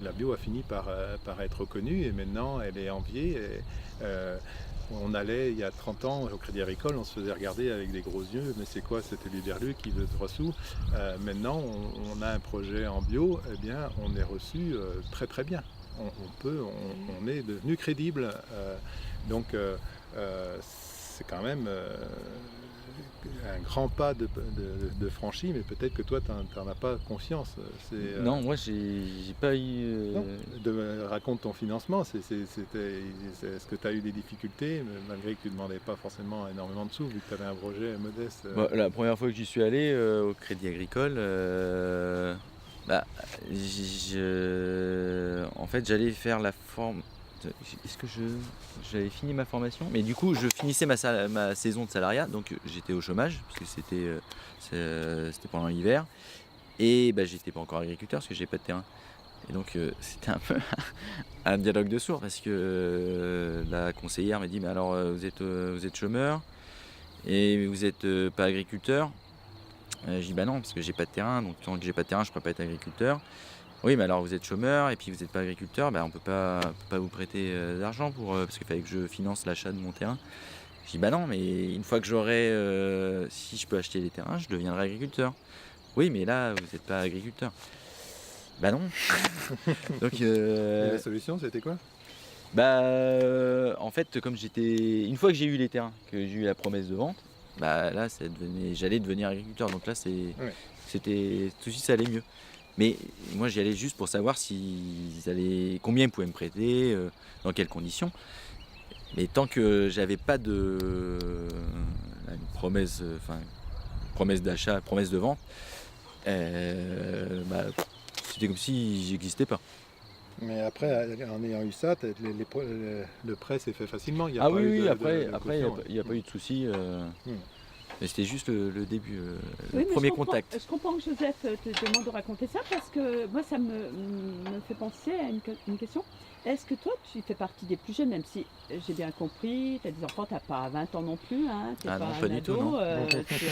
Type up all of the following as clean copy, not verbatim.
la bio a fini par être reconnue et maintenant elle est enviée. On allait il y a 30 ans au Crédit Agricole, on se faisait regarder avec des gros yeux, mais c'est quoi cet Huluberlu qui veut 3 sous? Maintenant on a un projet en bio, eh bien on est reçu très très bien. On est devenu crédible. C'est quand même un grand pas de franchi, mais peut-être que toi, tu n'en as pas conscience. Non, moi j'ai pas eu. Non, raconte ton financement. Est-ce que tu as eu des difficultés, malgré que tu ne demandais pas forcément énormément de sous, vu que tu avais un projet modeste La première fois que j'y suis allé au Crédit Agricole, bah, en fait, j'allais faire la forme. Est-ce que j'avais fini ma formation? Mais du coup, je finissais ma saison de salariat, donc j'étais au chômage, parce que c'était pendant l'hiver. Et bah, j'étais pas encore agriculteur, parce que j'ai pas de terrain. Et donc, c'était un peu un dialogue de sourds, parce que la conseillère m'a dit, mais alors, vous êtes chômeur, et vous êtes pas agriculteur? Je dis, bah non, parce que j'ai pas de terrain, donc tant que j'ai pas de terrain, je peux pas être agriculteur. Oui, mais alors vous êtes chômeur et puis vous n'êtes pas agriculteur, bah on peut pas vous prêter d'argent parce qu'il fallait que je finance l'achat de mon terrain. Je dis bah non, mais une fois que j'aurai, si je peux acheter les terrains, je deviendrai agriculteur. Oui, mais là vous n'êtes pas agriculteur. Bah non. Donc Et la solution, c'était quoi? en fait, une fois que j'ai eu les terrains, que j'ai eu la promesse de vente, bah là j'allais devenir agriculteur. Donc là Ouais. c'était tout de suite ça allait mieux. Mais moi, j'y allais juste pour savoir combien ils pouvaient me prêter, dans quelles conditions. Mais tant que j'avais pas une promesse d'achat, promesse de vente, bah, c'était comme si j'existais pas. Mais après, en ayant eu ça, le prêt s'est fait facilement. Il n'y a Ah pas eu oui, de après, caution. il n'y a pas eu de souci. Hmm. Mais c'était juste le début, le Oui, mais premier contact. je comprends que Joseph te demande de raconter ça parce que moi, ça me fait penser à une question. Est-ce que toi, tu fais partie des plus jeunes, même si j'ai bien compris, tu as des enfants, tu n'as pas 20 ans non plus, hein, tu n'es Ah pas non, un pas du tout, ado, non.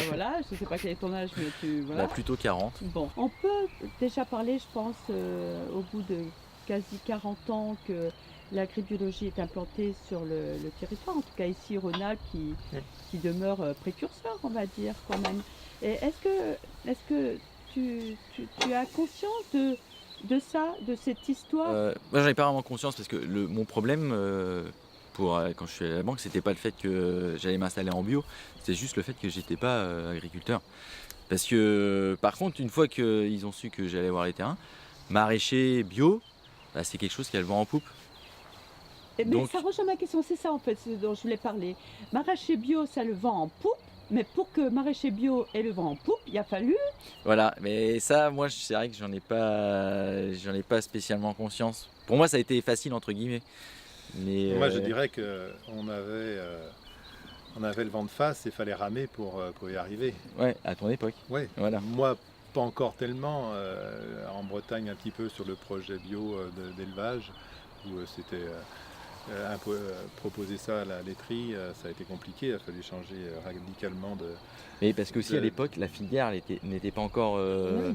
voilà, je ne sais pas quel est ton âge, mais voilà. Bah, plutôt 40. Bon, on peut déjà parler, je pense, au bout de quasi 40 ans que l'agribiologie est implantée sur le territoire, en tout cas ici, Rhône-Alpes, qui demeure précurseur, on va dire, quand même. Et est-ce que tu as conscience de ça, de cette histoire? Moi, j'en ai pas vraiment conscience parce que mon problème quand je suis allé à la banque, c'était pas le fait que j'allais m'installer en bio, c'était juste le fait que j'étais pas agriculteur. Parce que par contre, une fois qu'ils ont su que j'allais voir les terrains, maraîcher bio, bah, c'est quelque chose qui a le vent en poupe. Mais Donc ça rejoint ma question, c'est ça en fait ce dont je voulais parler. Maraîcher bio, ça a le vent en poupe, mais pour que maraîcher bio ait le vent en poupe, il a fallu. voilà, mais ça, moi, c'est vrai que j'en ai pas spécialement conscience. Pour moi, ça a été facile entre guillemets. Mais Moi, je dirais qu'on avait le vent de face et il fallait ramer pour y arriver. ouais, à ton époque. Ouais. Voilà. Moi, pas encore tellement. En Bretagne, un petit peu sur le projet bio d'élevage, où c'était proposer ça à la laiterie, ça a été compliqué. Il a fallu changer radicalement de. Mais parce qu'aussi à l'époque, la filière n'était pas encore. Oui,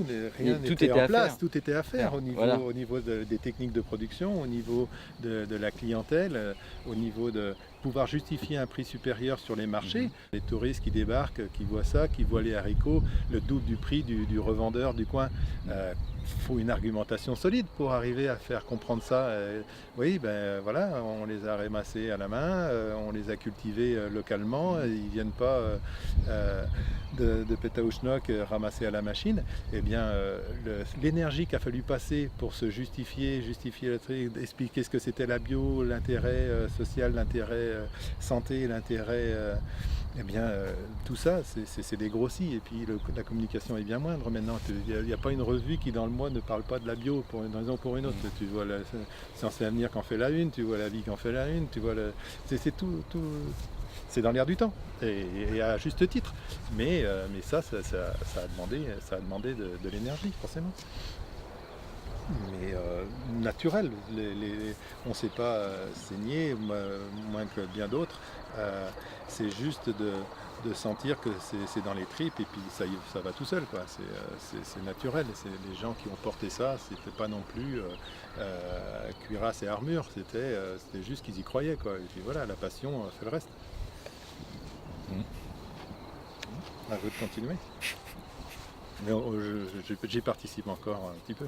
mais rien tout n'était était en à place, faire. tout était à faire Voilà. au niveau des techniques de production, au niveau de la clientèle, au niveau de pouvoir justifier un prix supérieur sur les marchés. Les touristes qui débarquent, qui voient ça, qui voient les haricots, le double du prix du revendeur du coin. Faut une argumentation solide pour arriver à faire comprendre ça. Oui, ben voilà, on les a ramassés à la main, on les a cultivés localement, ils viennent pas de Pétaouchnok ramassés à la machine. Eh bien, l'énergie qu'il a fallu passer pour se justifier le truc, expliquer ce que c'était la bio, l'intérêt social, l'intérêt santé, l'intérêt eh bien, tout ça, c'est dégrossi. Et puis, la communication est bien moindre maintenant. Il n'y a pas une revue qui, dans le mois, ne parle pas de la bio pour une raison ou pour une autre. Tu vois la Science et Avenir qui en fait la une, tu vois La Vie qui en fait la une, tu vois c'est tout. C'est dans l'air du temps, et à juste titre. Mais ça a demandé de l'énergie, forcément. Mais naturel. On ne s'est pas saigné, moins que bien d'autres. C'est juste de sentir que c'est dans les tripes et puis ça va tout seul, quoi. C'est naturel. Les gens qui ont porté ça, c'était pas non plus cuirasse et armure, c'était juste qu'ils y croyaient, quoi. Et puis voilà, la passion fait le reste. À vous de continuer. Mais j'y participe encore un petit peu.